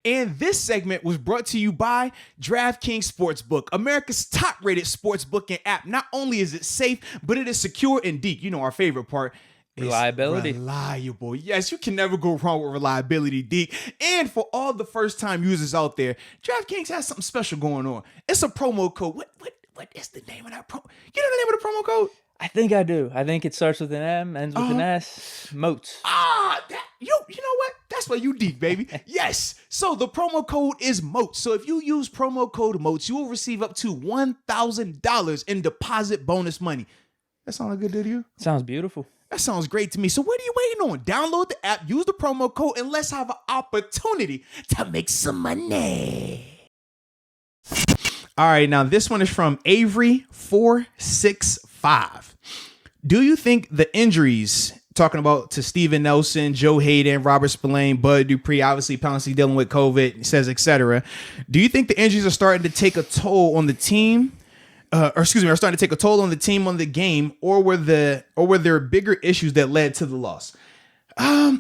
And this segment was brought to you by DraftKings Sportsbook, America's top-rated sportsbooking app. Not only is it safe, but it is secure and Deke. You know our favorite part. Reliability. Reliable. Yes, you can never go wrong with reliability, Deke. And for all the first-time users out there, DraftKings has something special going on. It's a promo code. What is the name of that promo? You know the name of the promo code? I think I do. I think it starts with an M, ends with an S. Moats. You know what? That's why you Deke, baby. Yes. So the promo code is Moats. So if you use promo code Moats, you will receive up to $1,000 in deposit bonus money. That sound good to you? Sounds beautiful. That sounds great to me. So what are you waiting on? Download the app, use the promo code, and let's have an opportunity to make some money. All right, now this one is from Avery465. Do you think the injuries, talking about to Steven Nelson, Joe Hayden, Robert Spillane, Bud Dupree, obviously Pouncey dealing with COVID, says, etc. Do you think the injuries are starting to take a toll on the team? Are starting to take a toll on the team, on the game, or were there bigger issues that led to the loss? I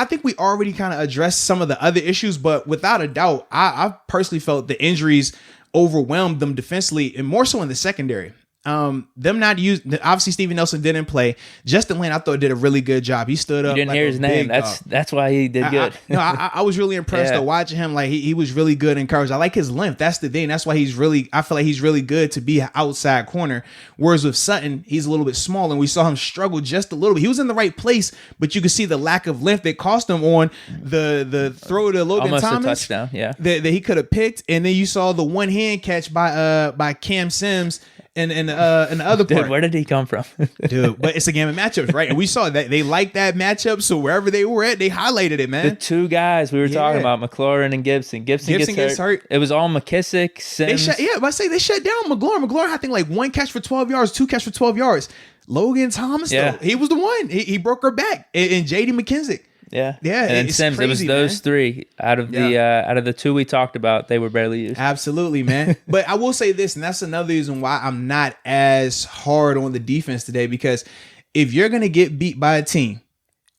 think we already kind of addressed some of the other issues, but without a doubt, I personally felt the injuries overwhelmed them defensively and more so in the secondary. Them not used. Obviously, Steven Nelson didn't play. Justin Lane, I thought, did a really good job. He stood up. You didn't hear his name. That's why he did good. I was really impressed though, watching him. Like he was really good and encouraged. I like his length. That's the thing. That's why I feel like he's really good to be an outside corner. Whereas with Sutton, he's a little bit small, and we saw him struggle just a little bit. He was in the right place, but you could see the lack of length that cost him on the throw to Logan Almost Thomas. A touchdown, yeah. That he could have picked, and then you saw the one hand catch by Cam Sims. And the other part. Dude, where did he come from? Dude, but it's a game of matchups, right? And we saw that they liked that matchup, so wherever they were at, they highlighted it, man. The two guys we were talking about, McLaurin and Gibson. Gibson gets hurt. It was all McKissick, Sims. They shut down McLaurin. McLaurin, I think, like one catch for 12 yards, two catch for 12 yards. Logan Thomas, though, he was the one. He broke her back. And J.D. McKissick. Yeah. And then Sims, crazy, it was those three out of the two we talked about, they were barely used. Absolutely, man. But I will say this, and that's another reason why I'm not as hard on the defense today, because if you're going to get beat by a team,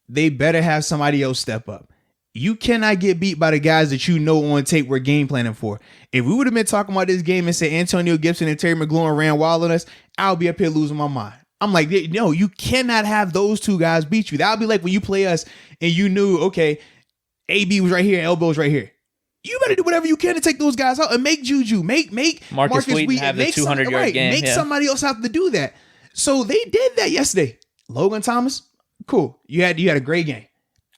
they better have somebody else step up. You cannot get beat by the guys that you know on tape we're game planning for. If we would have been talking about this game and said Antonio Gibson and Terry McLaurin ran wild on us, I'll be up here losing my mind. I'm like, no, you cannot have those two guys beat you. That'll be like when you play us and you knew, okay, AB was right here, elbows right here. You better do whatever you can to take those guys out and make Juju, make Marcus Wheaton have the 200-yard game. Make somebody else have to do that. So they did that yesterday. Logan Thomas, cool. You had a great game.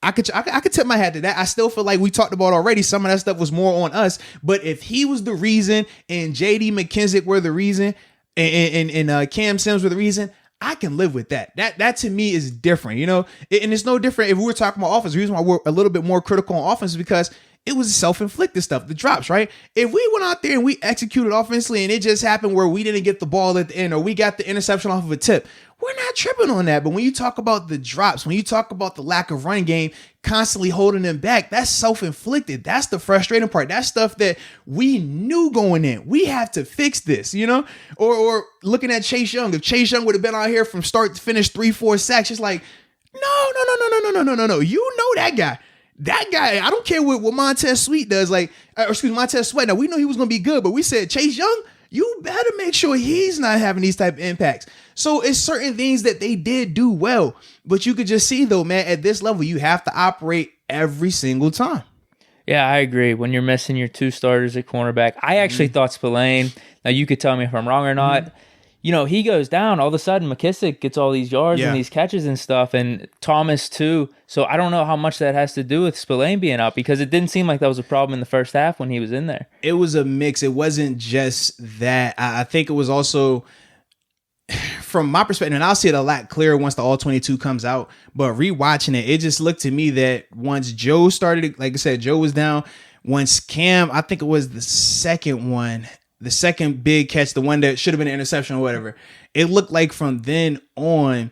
I could tip my hat to that. I still feel like we talked about already. Some of that stuff was more on us. But if he was the reason and J.D. McKissick were the reason and Cam Sims were the reason, I can live with that. That to me is different, you know? And it's no different if we were talking about offense. The reason why we're a little bit more critical on offense is because it was self-inflicted stuff, the drops, right? If we went out there and we executed offensively and it just happened where we didn't get the ball at the end or we got the interception off of a tip, we're not tripping on that. But when you talk about the drops, when you talk about the lack of run game, constantly holding them back, that's self-inflicted. That's the frustrating part. That's stuff that we knew going in. We have to fix this, you know? Or looking at Chase Young. If Chase Young would have been out here from start to finish 3-4 sacks, it's like, no. You know that guy. That guy, I don't care what Montez Sweat does. Montez Sweat. Now, we know he was going to be good, but we said, Chase Young, you better make sure he's not having these type of impacts. So it's certain things that they did do well. But you could just see, though, man, at this level, you have to operate every single time. Yeah, I agree. When you're missing your two starters at cornerback, I actually thought Spillane, now you could tell me if I'm wrong or not, you know, he goes down, all of a sudden McKissick gets all these yards and these catches and stuff, and Thomas too. So I don't know how much that has to do with Spillane being out, because it didn't seem like that was a problem in the first half when he was in there. It was a mix. It wasn't just that. I think it was also, from my perspective, and I'll see it a lot clearer once the All-22 comes out, but rewatching it, it just looked to me that once Joe started, like I said, Joe was down. Once Cam, I think it was the second one, the second big catch, the one that should have been an interception or whatever, it looked like from then on,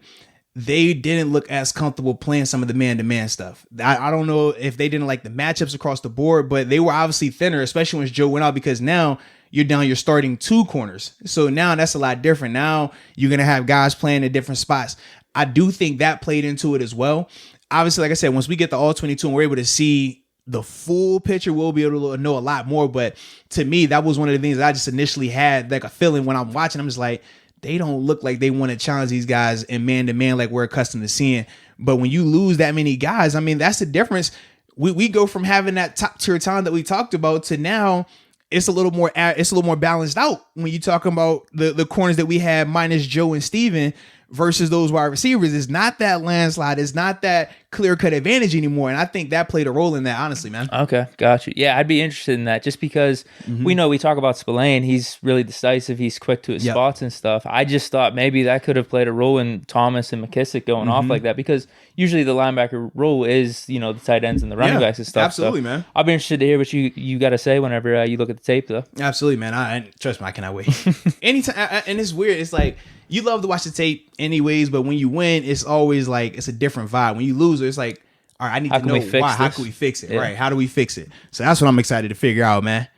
they didn't look as comfortable playing some of the man-to-man stuff. I don't know if they didn't like the matchups across the board, but they were obviously thinner, especially once Joe went out, because now you're down, you're starting two corners. So now that's a lot different. Now you're going to have guys playing in different spots. I do think that played into it as well. Obviously, like I said, once we get the All-22 and we're able to see the full picture, we'll be able to know a lot more. But to me, that was one of the things that I just initially had like a feeling when I'm watching. I'm just like, they don't look like they want to challenge these guys in man-to-man like we're accustomed to seeing. But when you lose that many guys, I mean, that's the difference. We go from having that top tier talent that we talked about to now it's a little more balanced out when you talk about the corners that we had minus Joe and Steven versus those wide receivers. It's not that landslide. It's not that clear-cut advantage anymore. And I think that played a role in that, honestly, man. Okay, got you. Yeah, I'd be interested in that just because we know we talk about Spillane. He's really decisive. He's quick to his spots and stuff. I just thought maybe that could have played a role in Thomas and McKissick going off like that because usually the linebacker role is, the tight ends and the running backs and stuff. Absolutely, so man. I'll be interested to hear what you got to say whenever you look at the tape, though. Absolutely, man. Trust me, I cannot wait. Anytime, and it's weird. It's like, you love to watch the tape anyways, but when you win, it's always like, it's a different vibe. When you lose, it's like, all right, I need to know why. How can we fix it? Yeah. Right. How do we fix it? So that's what I'm excited to figure out, man.